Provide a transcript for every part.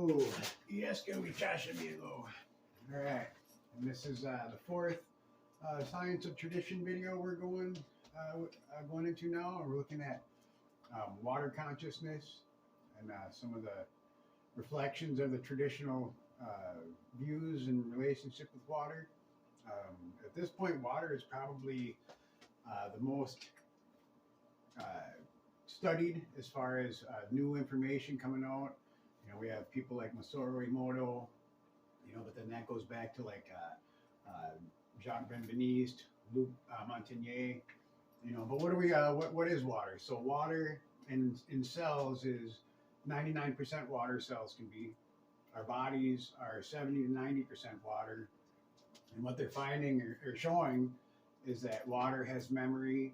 Hello, yes, que muchacho amigo. All right, and this is the fourth science of tradition video we're going into now. We're looking at water consciousness and some of the reflections of the traditional views in relationship with water. At this point, water is probably the most studied as far as new information coming out. You know, we have people like Masaru Emoto, you know, but then that goes back to like Jacques Benveniste, Luc Montagnier, you know. But what do we? What is water? So water in cells is 99% water. Cells can be. Our bodies are 70 to 90% water, and what they're finding or showing is that water has memory.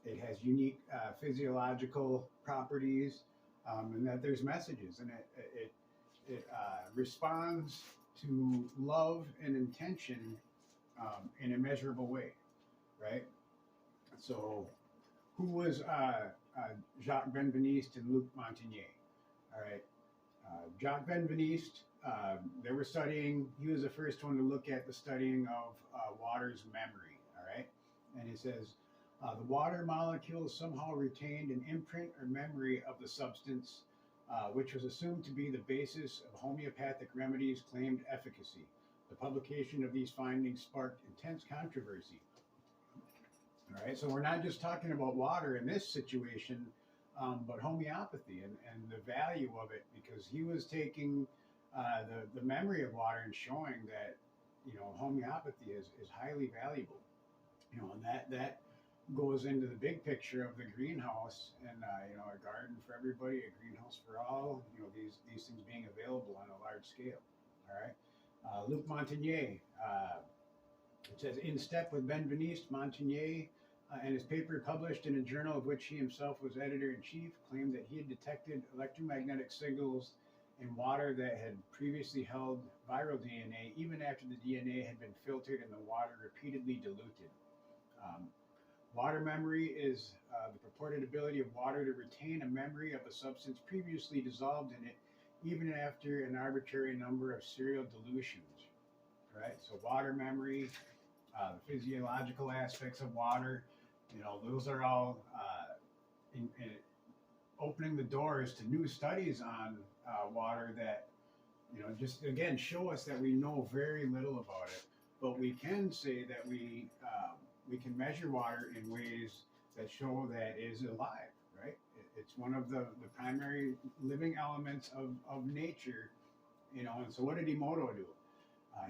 It has unique physiological properties, and that there's messages, and it responds to love and intention in a measurable way, right? So, who was Jacques Benveniste and Luc Montagnier? All right, Jacques Benveniste. They were studying. He was the first one to look at the studying of water's memory. All right, and he says. The water molecules somehow retained an imprint or memory of the substance, which was assumed to be the basis of homeopathic remedies' claimed efficacy. The publication of these findings sparked intense controversy. All right, so we're not just talking about water in this situation, but homeopathy and the value of it, because he was taking the memory of water and showing that, you know, homeopathy is highly valuable. You know, and that goes into the big picture of the greenhouse and you know, a garden for everybody, a greenhouse for all. You know, these things being available on a large scale. All right, Luc Montagnier. It says, in step with Benveniste, Montagnier and his paper published in a journal of which he himself was editor-in-chief, claimed that he had detected electromagnetic signals in water that had previously held viral DNA, even after the DNA had been filtered and the water repeatedly diluted. Water memory is the purported ability of water to retain a memory of a substance previously dissolved in it, even after an arbitrary number of serial dilutions. Right? So water memory, the physiological aspects of water, you know, those are all in opening the doors to new studies on water that, you know, just again show us that we know very little about it, but we can say that we can measure water in ways that show that it is alive, right? It's one of the primary living elements of nature, you know. And so what did Emoto do?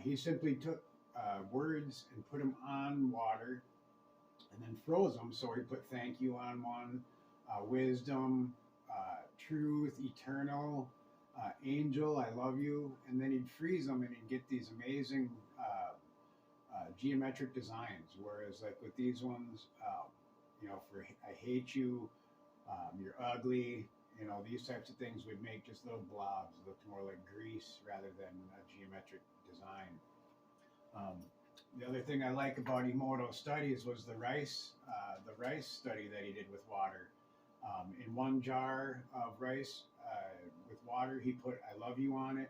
He simply took words and put them on water and then froze them. So he put thank you on one, wisdom, truth, eternal, angel, I love you. And then he'd freeze them and he'd get these amazing geometric designs. Whereas like with these ones, you know, for I hate you, you're ugly, you know, these types of things would make just little blobs look more like grease rather than a geometric design. The other thing I like about Emoto's studies was the rice study that he did with water. In one jar of rice with water, he put I love you on it.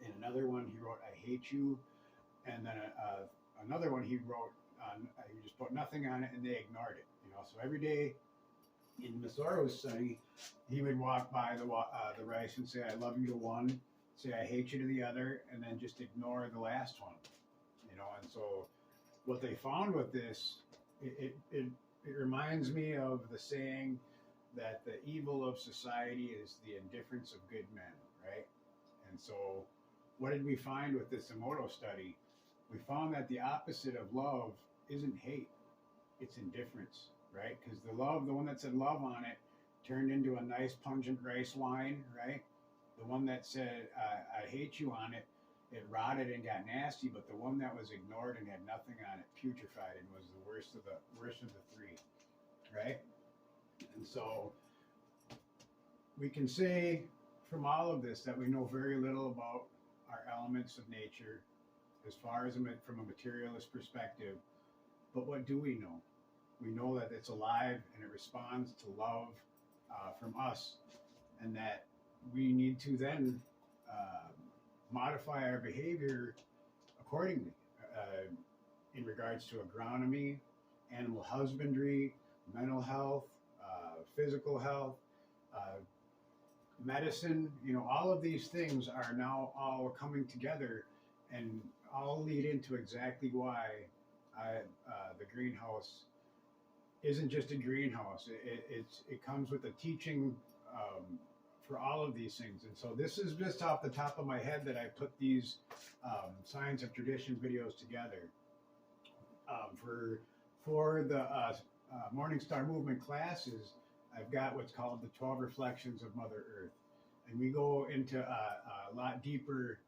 In another one, he wrote I hate you. And then another one he wrote, he just put nothing on it, and they ignored it. You know, so every day in Masaru's study, he would walk by the rice and say, "I love you" to one, say, "I hate you" to the other, and then just ignore the last one. You know, and so what they found with this, it reminds me of the saying that the evil of society is the indifference of good men, right? And so, what did we find with this Emoto study? We found that the opposite of love isn't hate, it's indifference, right? Because the one that said love on it turned into a nice pungent rice wine, right? The one that said I hate you on it, it rotted and got nasty, but the one that was ignored and had nothing on it putrefied and was the worst of the three, right? And so we can say from all of this that we know very little about our elements of nature as far as from a materialist perspective. But what do we know? We know that it's alive and it responds to love from us, and that we need to then modify our behavior accordingly in regards to agronomy, animal husbandry, mental health, physical health, uh, medicine. All of these things are now all coming together and all lead into exactly why the greenhouse isn't just a greenhouse. It comes with a teaching for all of these things. And so this is just off the top of my head that I put these Science of Tradition videos together. For the Morningstar movement classes, I've got what's called the 12 Reflections of Mother Earth. And we go into a lot deeper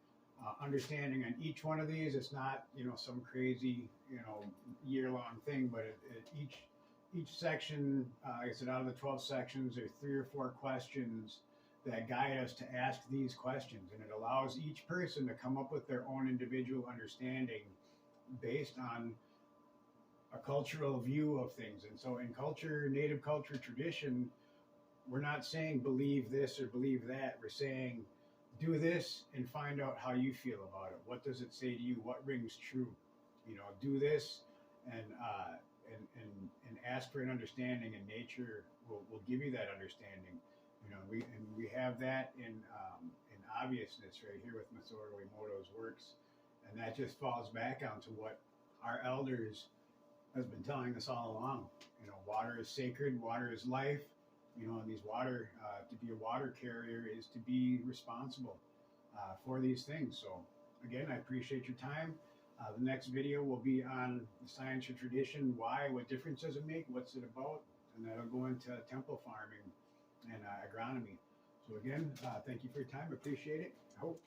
understanding on each one of these. It's not, some crazy, year-long thing, but each section, like I said, out of the 12 sections, there's 3 or 4 questions that guide us to ask these questions. And it allows each person to come up with their own individual understanding based on a cultural view of things. And so in culture, native culture tradition, we're not saying believe this or believe that. We're saying do this and find out how you feel about it. What does it say to you? What rings true? Do this and ask for an understanding, and nature will give you that understanding. We have that in obviousness right here with Masaru Emoto's works, and that just falls back onto what our elders has been telling us all along. Water is sacred, water is life. And these water, to be a water carrier is to be responsible for these things. So again, I appreciate your time. The next video will be on the science of tradition, why, what difference does it make, what's it about, and that'll go into temple farming and agronomy. So again, thank you for your time. Appreciate it. I hope